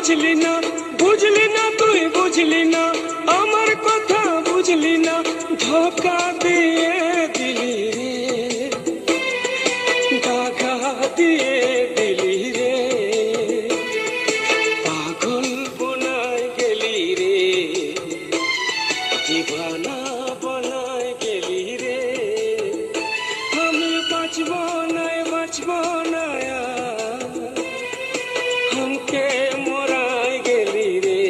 বুঝলি না, বুঝলি না, তুই বুঝলি না, আমার কথা বুঝলি না, ধোকা দিয়ে দিলি রে, দাগা দিয়ে দিলি রে, পাগল বনায় গেলি রে, দিবানা বনায় গেলি রে, আমি বাঁচব না, বাঁচব না, हमके मोराय गेली रे,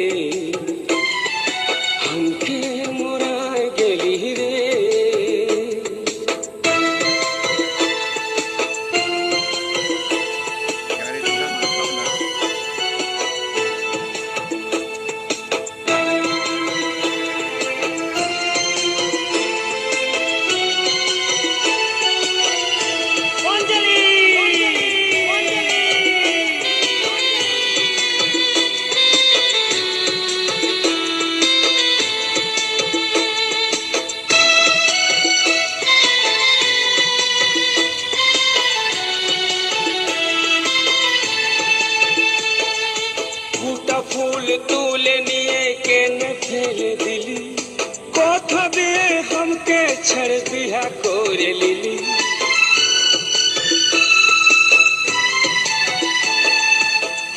हमके मोराय गेली रे। ফুল তুলে নিয়ে কেনে ফেলে দিলি, কথা দিয়ে हमके छड़ बिहा করে লিলি,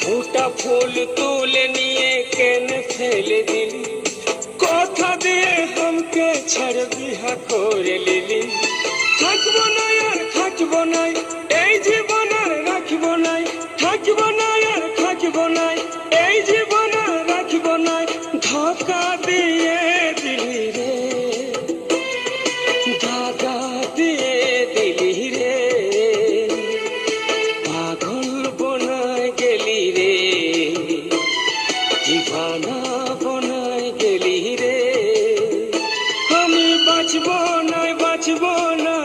ফুটা ফুল তুলে নিয়ে কেনে ফেলে দিলি, কথা দিয়ে हमके छड़ बिहा করে লিলি, থাকবো না আর থাকবো না এই জীবন আর রাখবো না, থাকবো না আর থাকবো না এই জীবন আর রাখবো না, ধোকা দিয়ে দিলি রে, দাগা দিয়ে দিলি রে, পাগল বনায় গেলি রে, দিবানা বনায় গেলি রে, আমি বাঁচব না, বাঁচব না,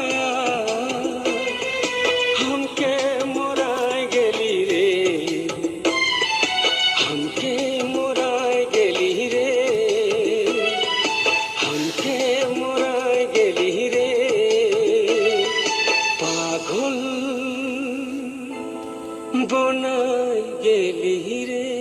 हमके मोराय गेली रे, हमके मोराय गेली रे, हमके मोराय गेली रे, पागल बनाय गेली रे।